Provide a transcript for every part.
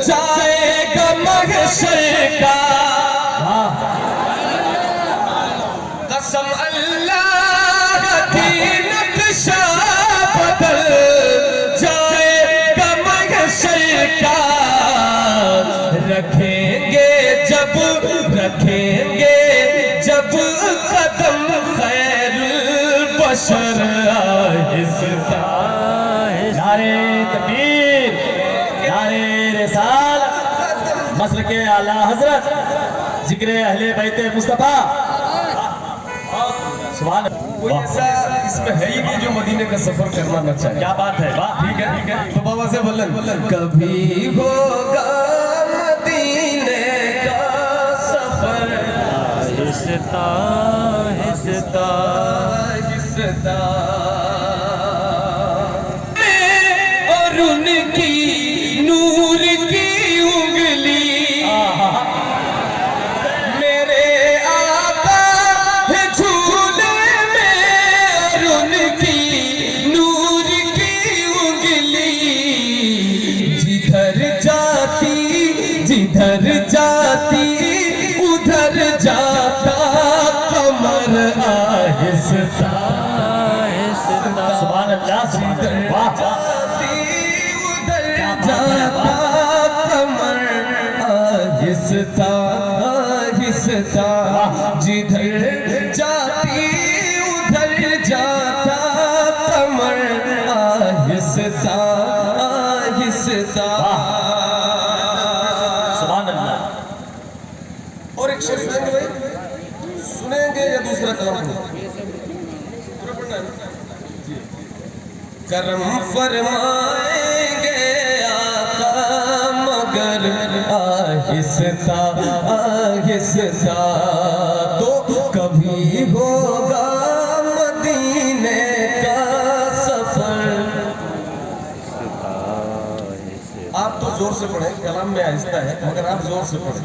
जाएगा महशर का। कसम अल्लाह की नक्शा बदल जाएगा महशर का। रखेंगे जब कदम खैरुल बशर आहिस्ता। नारे तकबीर, नारे रिसालत, मसल के आला हजरत, जिक्र अहले बैत मुस्तफा। सुभान कोई ऐसा इसमें है ही नहीं जो मदीने का सफर करना न चाहे। क्या बात है, वाह, ठीक है। तो बाबा से बोलन कभी होगा मदीने का सफर आहिस्ता आहिस्ता आहिस्ता। और उनकी नूर की उंगली मेरे आका है झूले में। और उनकी नूर की उंगली जिधर जाती उधर जाता कमर आहिस्ता आहिस्ता। सुभान अल्लाह, वाह, उधर जाता कमर आहिस्ता आहिस्ता। जिधर जाती उधर जाता कमर आहिस्ता आहिस्ता। सुभान अल्लाह। और एक शेर सुनेंगे भाई, सुनेंगे या दूसरा कलम पूरा पढ़ना है? करम फरमाएंगे आका मगर आहिस्ता आहिस्ता। तो कभी होगा मदीने का सफर। आप तो जोर से पढ़े, कलाम में आहिस्ता है मगर आप जोर से पढ़े।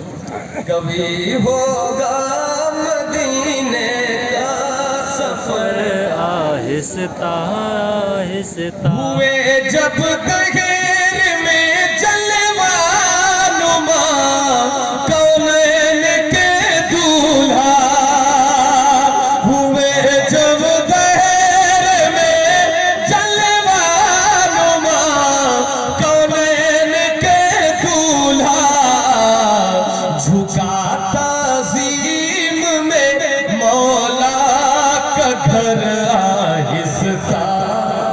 कभी होगा मदीने का सफर आहिस्ता आहिस्ता। हुए जब दहेर में जलवा नुमा कौनैन के दूल्हा। हुए जब दहेर में जलवा नुमा कौनैन के दूल्हा। झुका ताज़ीम में मौला का घर आहिस्ता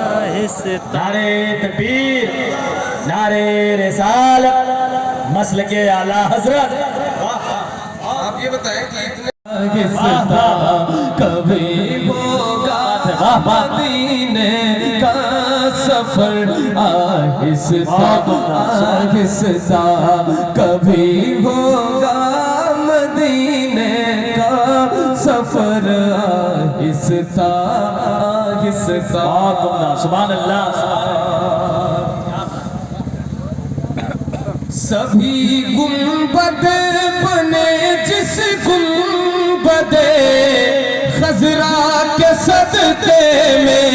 आहिस्ता। नारे तकबीर, नारे रिसालत, मसल के आला हजरत। आप ये बताएं कि इतने आहिस्ता कभी होगा मदीने का सफर आहिस्ता आहिस्ता। कभी होगा मदीने का सफर आहिस्ता आहिस्ता। सुभान अल्लाह। सभी गुंबद बने जिस गुंबदे खजरा के सदके में।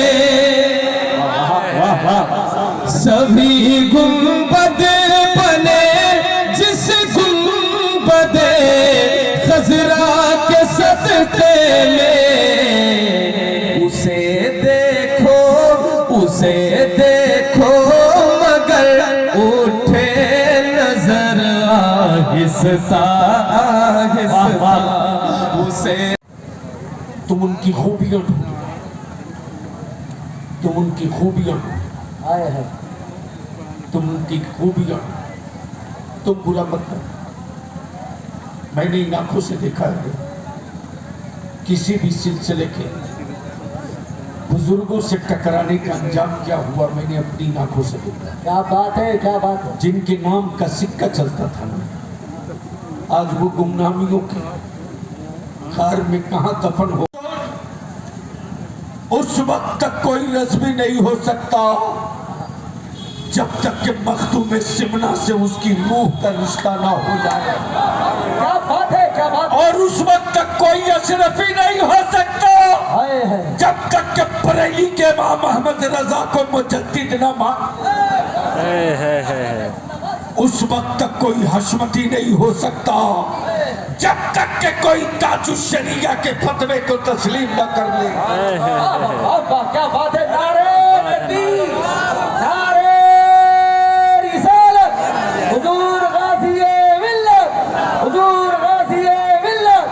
सभी गुंबद बने जिस गुंबदे खजरा के सदके में। उसे देखो मगर उठे नजर आहिस्ता आहिस्ता। उसे तुम उनकी खूबियां ढूंढो, तुम उनकी खूबियां आए हैं, तुम उनकी खूबियां, तुम बुरा मत करो। मैंने इन आंखों से देखा है किसी भी सिलसिले के बुजुर्गों से टकराने का अंजाम क्या हुआ, मैंने अपनी आंखों से देखा। क्या बात है, क्या बात है। जिनके नाम का सिक्का चलता था ना, आज वो गुमनामियों के कार में कहां दफन हो। उस वक्त तक कोई रस्मी नहीं हो सकता जब तक कि मखदूम सिमना से उसकी रूह का रिश्ता ना हो जाए। क्या बात है, क्या बात है। और उस वक्त तक कोई अशरफी नहीं हो सकता जब तक कि बरेली के इमाम अहमद रजा को मुजद्दिद न मान। उस वक्त तक कोई हशमती नहीं हो सकता जब तक के कोई ताजुश शरिया के फतवे को तस्लीम न कर ले। क्या बात है। नारे तकबीर, नारे रिसालत, हुजूर गाज़िए मिल्लत, हुजूर गाज़िए मिल्लत,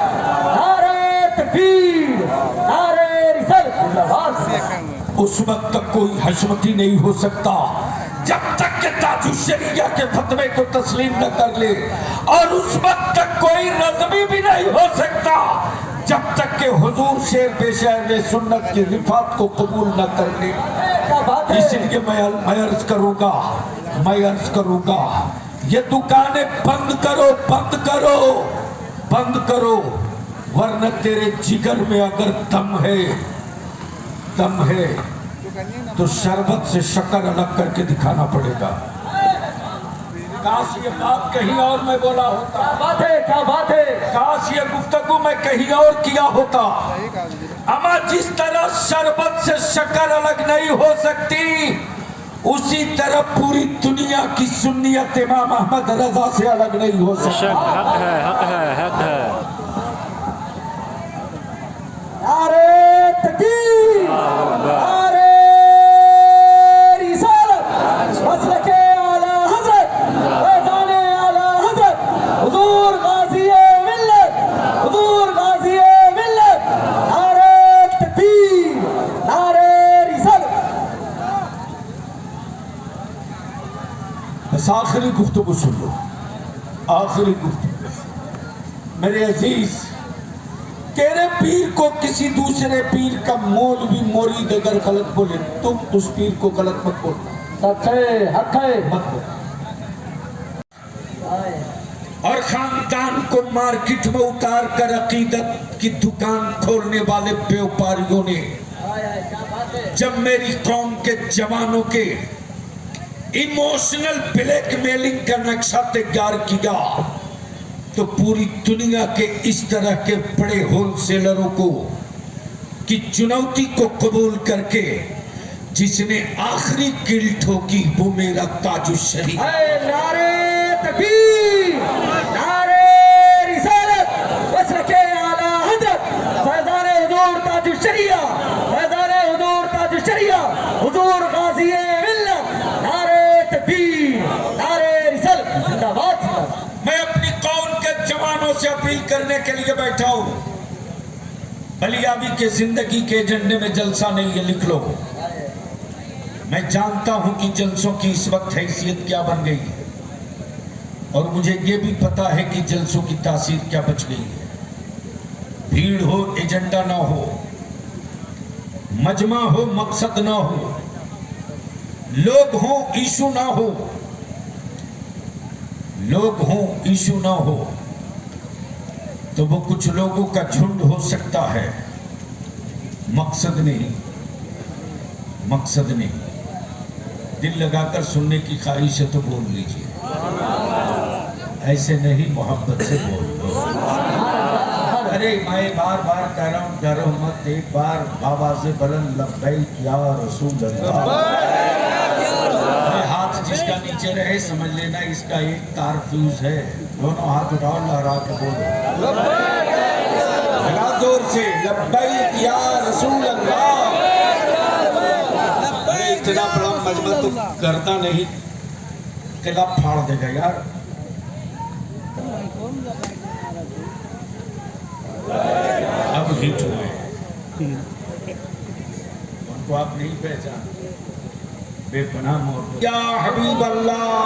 नारे तकबीर, नारे रिसालत जिंदाबाद। उस वक्त तक कोई हशमती नहीं हो सकता जब तक के ताजुश शरिया के फतवे को तस्लीम न कर ले, और उस वक्त तक कोई नज़मी भी नहीं हो सकता जब तक के हुजूर शेर पेशे सुन्नत की रिफात को कबूल न कर ले। क्या बात है। इसलिए मैं अर्ज करूंगा ये दुकानें बंद करो, बंद करो, बंद करो, वरना तेरे जिगर में अगर दम है तो शरबत से शक्कर अलग करके दिखाना पड़ेगा। काश ये बात कहीं और मैं बोला होता, क्या बात है, क्या बात है। काश ये गुफ्तगू मैं कहीं और किया होता। अमा जिस तरह शरबत से शक्कर अलग नहीं हो सकती, उसी तरह पूरी दुनिया की सुन्नियत इमाम अहमद रजा से अलग नहीं हो सकती। हक है। नारे तकबीर, नारे रिसालत, मसलके आला हज़रत, फैज़ाने आला हज़रत, हुजूर गाज़िए मिल्लत, हुजूर गाज़िए मिल्लत, नारे तकबीर, नारे रिसालत। बस आखिरी गुफ्तगू सुन लो, आखिरी गुफ्तगू। मेरे अजीज, तेरे पीर को किसी दूसरे पीर का मौलवी मुरीद अगर गलत बोले, तुम उस पीर को गलत मत बोलना, सच है, हक है। मत बोलो। और खानदान को मार्केट में उतार कर अकीदत की दुकान खोलने वाले व्यापारियों ने जब मेरी कौम के जवानों के इमोशनल ब्लैकमेलिंग का नक्शा तैयार किया, तो पूरी दुनिया के इस तरह के बड़े होलसेलरों को की चुनौती को कबूल करके जिसने आखिरी किल ठोकी वो मेरा ताजुश शरीफ। नारे तकबीर, नारे रिसालत, मसलके आला हज़रत, फैज़ाने हुजूर ताजुश शरिया, फैज़ाने हुजूर ताजुश शरिया, हुजूर गाज़िए मिल्लत, नारे तकबीर, नारे रिसालत जिंदाबाद। मैं अपनी कौम के जवानों से अपील करने के लिए बैठा हूं, बलियाबी के जिंदगी के एजेंडे में जलसा नहीं है, लिख लो। मैं जानता हूं कि जलसों की इस वक्त हैसियत क्या बन गई है, और मुझे ये भी पता है कि जलसों की तासीर क्या बच गई है। भीड़ हो, एजेंडा ना हो, मजमा हो, मकसद ना हो, लोग हो, इशू ना हो, लोग हों, इशू ना हो, तो वो कुछ लोगों का झुंड हो सकता है, मकसद नहीं, मकसद नहीं। दिल लगाकर सुनने की ख्वाहिश है तो बोल लीजिए, ऐसे नहीं, मोहब्बत से बोल दो। अरे मैं बार बार कह रहा हूँ, डरो मत, एक बार बाबा से बुलंद लब्बैक या रसूल अल्लाह। हाथ जिसका नीचे रहे समझ लेना इसका एक तार फ्यूज है, दोनों हाथ उठाओ, लहरा के बोलो लगा जोर से, लब्बैक या रसूल अल्लाह। अरे इतना बड़ा मजमा तो करता नहीं, किला फाड़ देगा यार। अब हिट हुए, उनको आप नहीं पहचान, बेपनाह मोहब्बत। या हबीब अल्लाह,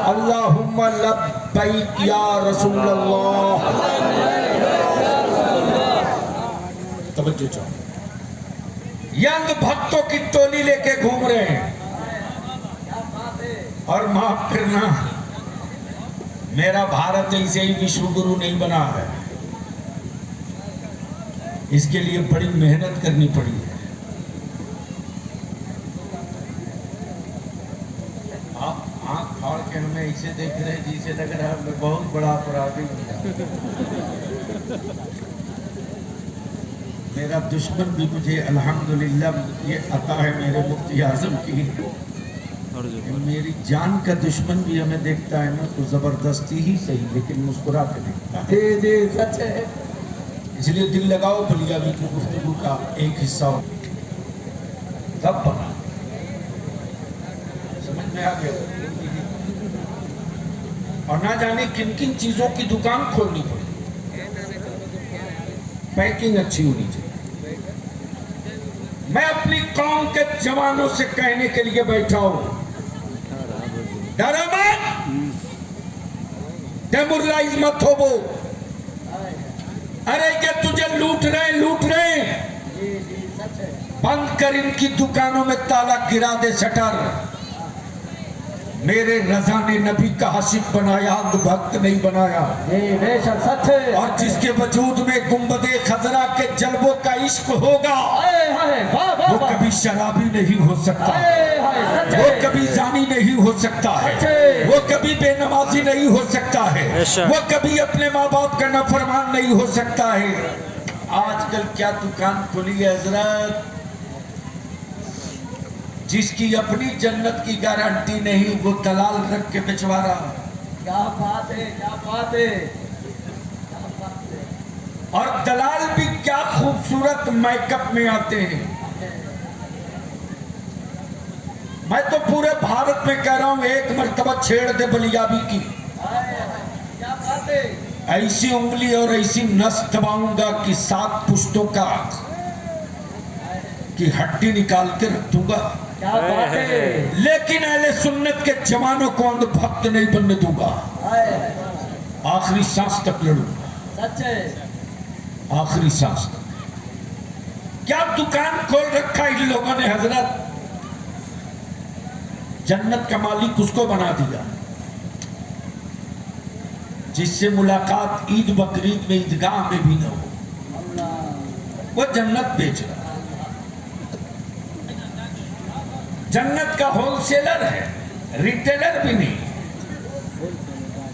अल्लाहुम्मा लब्बैक या रसूल अल्लाह। तवज्जो चाहो, यंग भक्तों की टोली लेके घूम रहे हैं, और माफ करना, मेरा भारत ऐसे ही विश्व गुरु नहीं बना है, इसके लिए बड़ी मेहनत करनी पड़ी है। आप आंख फाड़ के हमें ऐसे देख रहे हैं जिसे लग रहा है मैं बहुत बड़ा अपराधी हूं। मेरा दुश्मन भी मुझे अल्हम्दुलिल्लाह ये अता है मेरे मुफ्ती आजम की, मेरी जान का दुश्मन भी हमें देखता है ना तो जबरदस्ती ही सही लेकिन मुस्कुरा के देखता है। जी जी सच है। इसलिए दिल लगाओ बलिया भी की गुफ्तगू का एक हिस्सा हो तब बना समझ में आ गया। और ना जाने किन किन चीजों की दुकान खोलनी पड़ी, पैकिंग अच्छी होनी चाहिए। मैं अपनी कौम के जवानों से कहने के लिए बैठा हूं, डरो मत, डेमोरलाइज मत हो वो। अरे ये तुझे लूट रहे बंद कर इनकी दुकानों में ताला गिरा दे शटर। मेरे रजा ने नबी का आशिक बनाया, अंध भक्त नहीं बनाया। बेशक सच है। और जिसके वजूद में गुंबदे खजरा के जलवों का इश्क होगा वो कभी शराबी नहीं हो सकता, वो कभी जानी नहीं हो सकता है, वो कभी बेनमाजी नहीं हो सकता है, वो कभी अपने माँ बाप का नाफरमान नहीं हो सकता है। आजकल क्या दुकान खुली है हजरत, जिसकी अपनी जन्नत की गारंटी नहीं वो दलाल रख के बेचवा रहा। क्या बात है, क्या बात है, क्या बात है। और दलाल भी क्या खूबसूरत मेकअप में आते हैं। मैं तो पूरे भारत में कह रहा हूं एक मर्तबा छेड़ दे बलियाबी की, क्या बात है। ऐसी उंगली और ऐसी नस दबाऊंगा कि 7 पुश्तों का की हड्डी निकाल के रख दूंगा। क्या बात है। लेकिन अहले सुन्नत के जवानों को अंधभक्त नहीं बनने दूंगा, आखिरी सांस तक लड़ूंगा। सच है। आखिरी सांस तक। क्या दुकान खोल रखा इन लोगों ने हजरत, जन्नत का मालिक उसको बना दिया जिससे मुलाकात ईद बकरीद में ईदगाह में भी न हो, वो जन्नत बेच रहा। जन्नत का होलसेलर है, रिटेलर भी नहीं,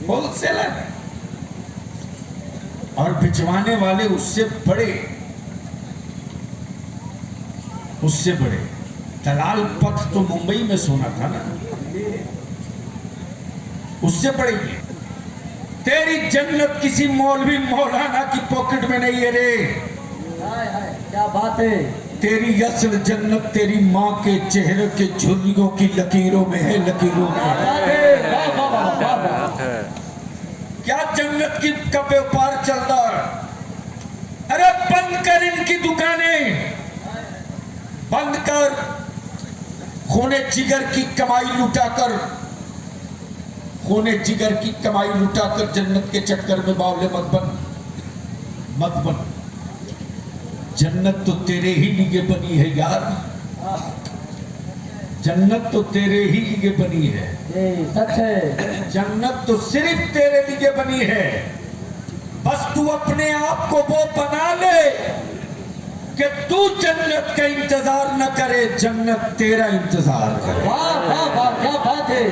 होलसेलर है। और बिचवाने वाले उससे बड़े दलाल पथ तो मुंबई में सोना था ना, उससे बड़े ये। तेरी जन्नत किसी मौलवी मौलाना की पॉकेट में नहीं है रे। क्या बात है। तेरी असल जन्नत तेरी माँ के चेहरे के झुर्रियों की लकीरों में है, लकीरों में है। क्या जन्नत की का व्यापार चल रहा है। अरे बंद कर इनकी दुकानें, बंद कर। खूने जिगर की कमाई लुटाकर, खूने जिगर की कमाई लुटाकर जन्नत के चक्कर में बावले मत बन। जन्नत तो तेरे ही लिए बनी है यार, जन्नत तो तेरे ही लिए बनी है। सच है। जन्नत तो सिर्फ तेरे लिए बनी है। बस तू अपने आप को वो बना ले कि तू जन्नत का इंतजार न करे, जन्नत तेरा इंतजार करे। वाह वाह वाह, क्या बात है।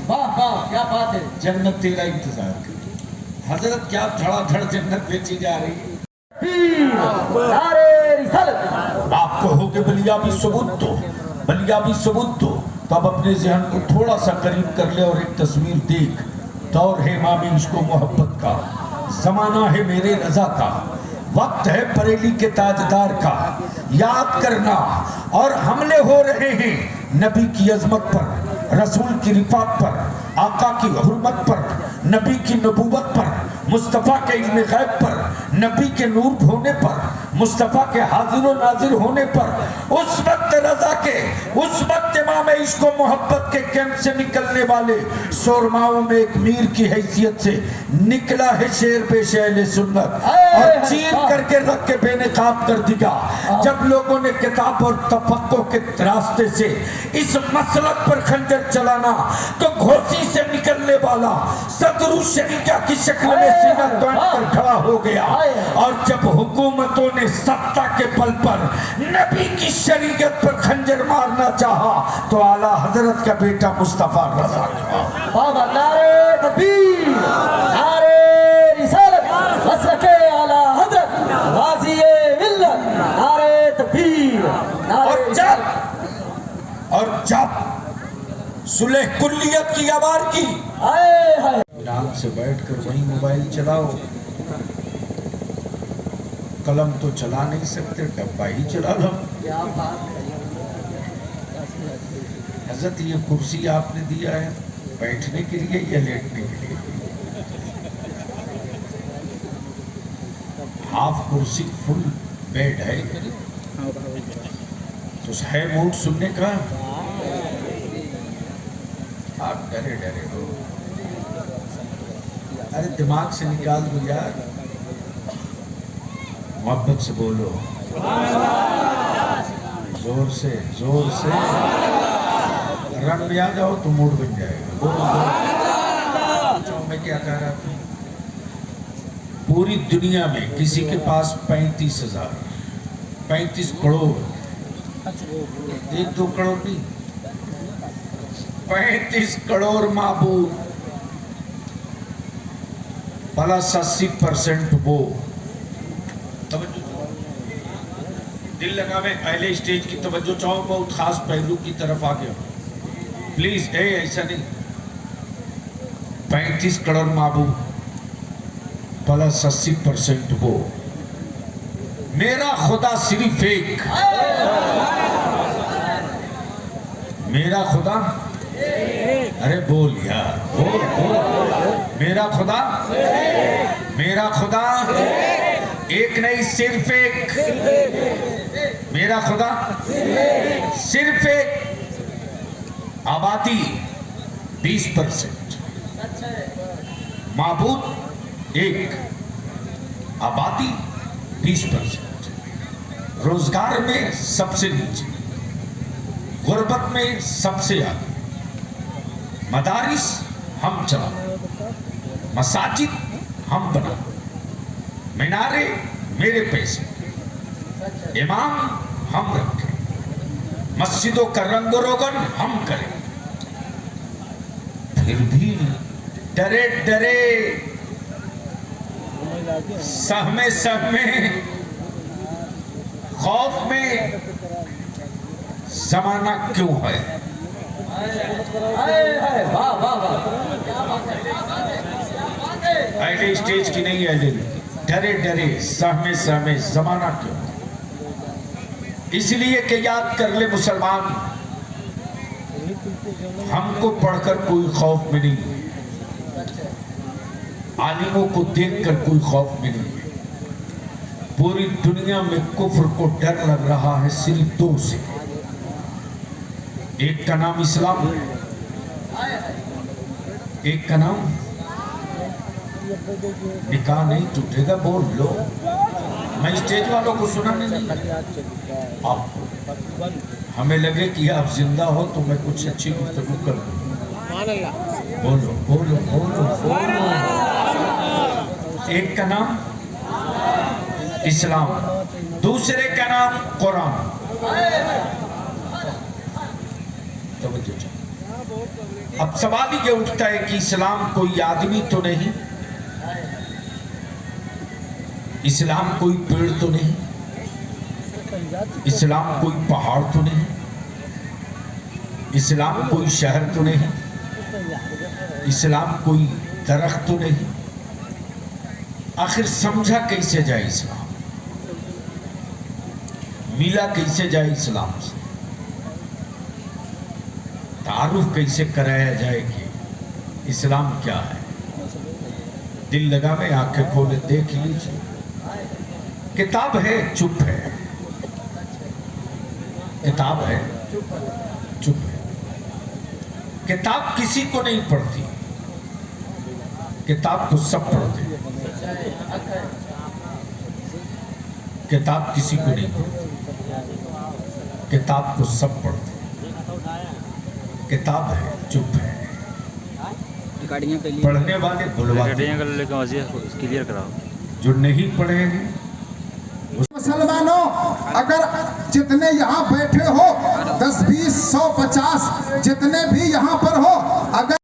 वाह वाह, क्या बात है। जन्नत तेरा इंतजार करे। हजरत क्या धड़ाधड़ जन्नत बेची जा रही है। नारे रिसालत। आप कहोगे बलियाबी सबूत दो, बलियाबी सबूत दो, तो अब अपने जहन को थोड़ा सा करीब कर ले और एक तस्वीर देख। दौर है इमाम इश्को मोहब्बत का, जमाना है मेरे रजा का, वक्त है बरेली के ताजदार का। याद करना और हमले हो रहे हैं नबी की अजमत पर, रसूल की रिफात पर, आका की हुर्मत पर, नबी की नबूवत पर, मुस्तफ़ा के इल्म गैब पर, नबी के नूर होने पर, मुस्तफ़ा के हाजिर व नाजिर होने पर। उस वक्त रजा के, उस वक्त इमाम इश्क व मोहब्बत के कैंप से निकलने वाले शोरमाओं में एक मीर की हैसियत से निकला है शेर पेश अहले सुन्नत, और चीर करके रख के बेनकाब कर दिया। जब लोगों ने किताब और तफक्को के रास्ते से इस मसलक पर खंजर चलाना, तो घोसी से निकलने वाला सदरुल शरीका की शक्ल में सीना तान कर खड़ा हो गया। और जब हुकूमतों ने सत्ता के बल पर नबी की शरीयत पर खंजर मारना चाहा, तो आला हजरत का बेटा मुस्तफा रजा बाबा नारे तकबीर, नारे रिसालत, मसलके आला हजरत, गाज़िए मिल्लत, नारे तकबीर। और जब सुलह कुल्लियत की आवार की। हाय हाय आराम से बैठकर वही मोबाइल चलाओ, कलम तो चला नहीं सकते, डब्बा ही चला लो। क्या बात है। हजरत ये कुर्सी आपने दिया है बैठने के लिए या लेटने के लिए? हाफ कुर्सी फुल बेड है तो है मूड सुनने का। आप डरे डरे हो, अरे दिमाग से निकाल दो यार, मोहब्बत से बोलो, जोर से जोर से, रंग में आ जाओ तो मूड बन जाएगा। बोलो मैं क्या कह रहा था, पूरी दुनिया में किसी के पास 35,000 35 करोड़, 1-2 करोड़ नहीं, 35 करोड़ माबूद प्लस 80% वो। दिल लगावे, पहले स्टेज की तवज्जो चाहो, बहुत खास पहलू की तरफ आ गया प्लीज। ऐसा नहीं, 35 करोड़ माबूद प्लस 80% वो। मेरा खुदा सिर्फ एक, मेरा खुदा, अरे बोल यार, बोल बोल, मेरा खुदा, मेरा खुदा एक नहीं सिर्फ एक, मेरा खुदा सिर्फ एक। आबादी 20%, माबूद एक, आबादी 20%, रोजगार में सबसे नीचे, गुर्बत में सबसे आगे, मदारिस हम चला, मसाजिद हम बना, मीनारे मेरे पैसे, इमाम हम रखें, मस्जिदों का रंग रोगन हम करें, फिर भी डरे डरे सहमे सहमे खौफ में जमाना क्यों है। वाह वाह वाह, अगले स्टेज की नहीं है, डरे डरे सहमे सहमे जमाना क्यों। इसलिए कि याद कर ले मुसलमान, हमको पढ़कर कोई खौफ में नहीं, आलिमों को देखकर कोई खौफ में नहीं। पूरी दुनिया में कुफ्र को डर लग रहा है सिर्फ 2 से, एक का नाम इस्लाम, एक का नाम निकाह नहीं टूटेगा। बोल लो, मैं स्टेज वालों को सुनाने नहीं, आप हमें लगे कि आप जिंदा हो तो मैं कुछ अच्छी गुफ्तगू कर दूं। बोलो बोलो बोलो बोलो। एक का नाम इस्लाम, दूसरे का नाम कुरान। अब सवाल ये उठता है कि इस्लाम कोई आदमी तो नहीं, इस्लाम कोई पेड़ तो नहीं, इस्लाम कोई पहाड़ तो नहीं, इस्लाम कोई शहर तो नहीं, इस्लाम कोई दरख्त तो नहीं। आखिर समझा कैसे जाए इस्लाम, मिला कैसे जाए इस्लाम से, तारुफ कैसे कराया जाए कि इस्लाम क्या है। दिल लगावे, आंखें खोले, देख लीजिए। किताब है चुप है, किताब है चुप है। किताब किसी को नहीं पढ़ती, किताब को सब पढ़ते। किताब किसी को नहीं पढ़ती, किताब को सब पढ़ते। किताब है चुप है, पढ़ने वाले बुलवाते, क्लियर कराओ। जो नहीं पढ़ेंगे। मुसलमानों, अगर जितने यहाँ बैठे हो 10, 20, 100, 50 जितने भी यहाँ पर हो, अगर